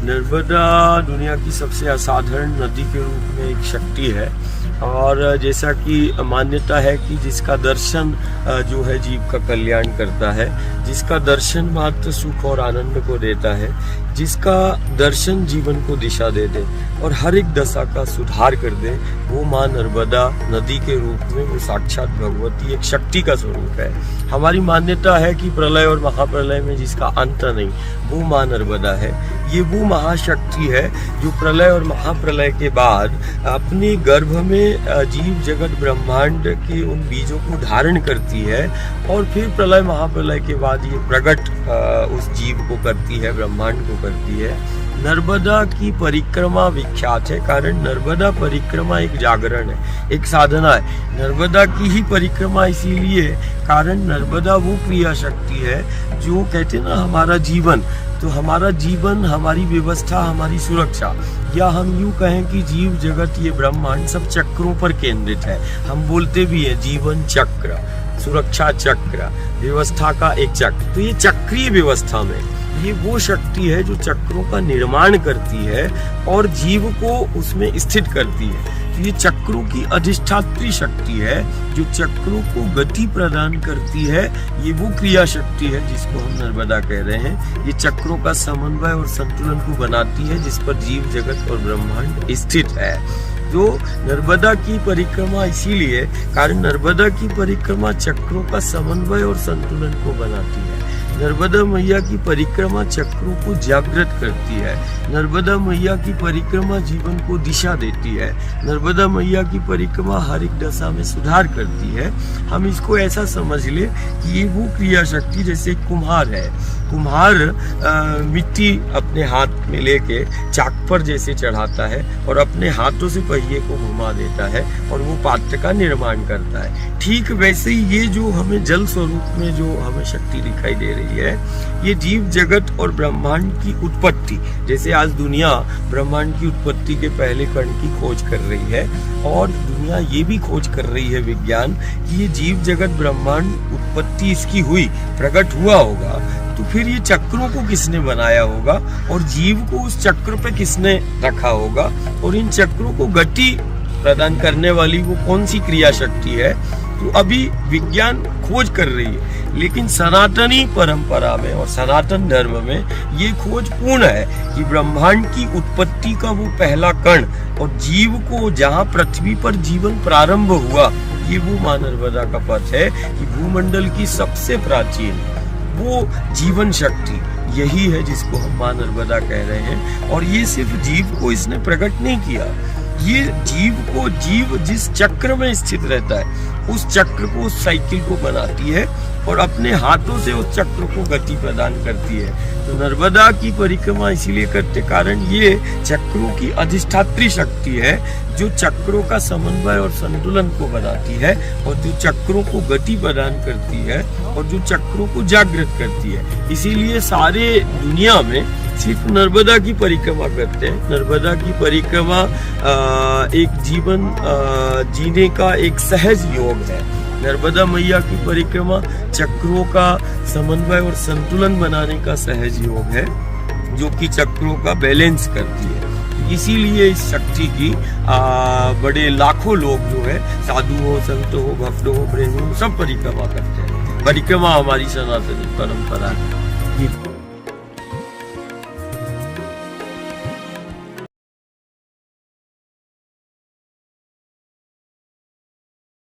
नर्मदा दुनिया की सबसे असाधारण नदी के रूप में एक शक्ति है और जैसा कि मान्यता है कि जिसका दर्शन जो है जीव का कल्याण करता है, जिसका दर्शन मात्र सुख और आनंद को देता है, जिसका दर्शन जीवन को दिशा दे दे और हर एक दशा का सुधार कर दे, वो माँ नर्मदा नदी के रूप में वो साक्षात भगवती एक शक्ति का स्वरूप है। हमारी मान्यता है कि प्रलय और महाप्रलय में जिसका अंत नहीं, वो माँ नर्मदा है। ये वो महाशक्ति है जो प्रलय और महाप्रलय के बाद अपने गर्भ में जीव जगत ब्रह्मांड के उन बीजों को धारण करती है और फिर प्रलय महाप्रलय के बाद ये प्रकट उस जीव को करती है, ब्रह्मांड को करती है। नर्मदा की परिक्रमा विख्यात है, कारण नर्मदा परिक्रमा एक जागरण है, एक साधना है। नर्मदा की ही परिक्रमा इसीलिए कारण नर्मदा वो क्रिया शक्ति है जो कहते हैं ना हमारा जीवन, तो हमारा जीवन, हमारी व्यवस्था, हमारी सुरक्षा, या हम यूं कहें कि जीव जगत ये ब्रह्मांड सब चक्रों पर केंद्रित है। हम बोलते भी है जीवन चक्र, सुरक्षा चक्र, व्यवस्था का एक चक्र। तो ये चक्रीय व्यवस्था में ये वो शक्ति है जो चक्रों का निर्माण करती है और जीव को उसमें स्थित करती है। तो ये चक्रों की अधिष्ठात्री शक्ति है जो चक्रों को गति प्रदान करती है। ये वो क्रिया शक्ति है जिसको हम नर्मदा कह रहे हैं। ये चक्रों का समन्वय और संतुलन को बनाती है जिस पर जीव जगत और ब्रह्मांड स्थित है। जो नर्मदा की परिक्रमा इसीलिए कारण नर्मदा की परिक्रमा चक्रों का समन्वय और संतुलन को बनाती है। नर्मदा मैया की परिक्रमा चक्रों को जागृत करती है। नर्मदा मैया की परिक्रमा जीवन को दिशा देती है। नर्मदा मैया की परिक्रमा हर एक दशा में सुधार करती है। हम इसको ऐसा समझ ले कि ये वो क्रिया शक्ति जैसे कुम्हार है। कुम्हार मिट्टी अपने हाथ में लेके चाक पर जैसे चढ़ाता है और अपने हाथों से पहिए को घुमा देता है और वो पात्र का निर्माण करता है। ठीक वैसे ही ये जो हमें जल स्वरूप में जो हमें शक्ति दिखाई दे रही है, ये जीव जगत और ब्रह्मांड की उत्पत्ति, जैसे आज दुनिया ब्रह्मांड की उत्पत्ति के पहले कण की खोज कर रही है और दुनिया ये भी खोज कर रही है विज्ञान कि ये जीव जगत ब्रह्मांड उत्पत्ति इसकी हुई, प्रकट हुआ होगा, तो फिर ये चक्रों को किसने बनाया होगा और जीव को उस चक्र पे किसने रखा होगा और इन चक्रों को गति प्रदान करने वाली वो कौन सी क्रिया शक्ति है। तो अभी विज्ञान खोज कर रही है, लेकिन सनातनी परंपरा में और सनातन धर्म में ये खोज पूर्ण है कि ब्रह्मांड की उत्पत्ति का वो पहला कण और जीव को जहाँ पृथ्वी पर जीवन प्रारंभ हुआ, ये वो माँ नर्मदा का पथ है कि भूमंडल की सबसे प्राचीन वो जीवन शक्ति यही है जिसको हम माँ नर्मदा कह रहे हैं। और ये सिर्फ जीव को इसने प्रकट नहीं किया, ये जीव जिस चक्र में स्थित रहता है उस चक्र को, उस साइकिल को बनाती है और अपने हाथों से उस चक्र को गति प्रदान करती है। तो नर्मदा की परिक्रमा इसीलिए करते कारण ये चक्रों की अधिष्ठात्री शक्ति है जो चक्रों का समन्वय और संतुलन को बनाती है और जो चक्रों को गति प्रदान करती है और जो चक्रों को जागृत करती है। इसीलिए सारे दुनिया में सिर्फ नर्मदा की परिक्रमा करते हैं। नर्मदा की परिक्रमा एक जीवन जीने का एक सहज योग है। नर्मदा मैया की परिक्रमा चक्रों का समन्वय और संतुलन बनाने का सहज योग है जो कि चक्रों का बैलेंस करती है। इसीलिए इस शक्ति की बड़े लाखों लोग जो है, साधु हो, संत हो, भक्त हो, प्रेमी हो, सब परिक्रमा करते हैं। परिक्रमा हमारी सनातनी परंपरा है।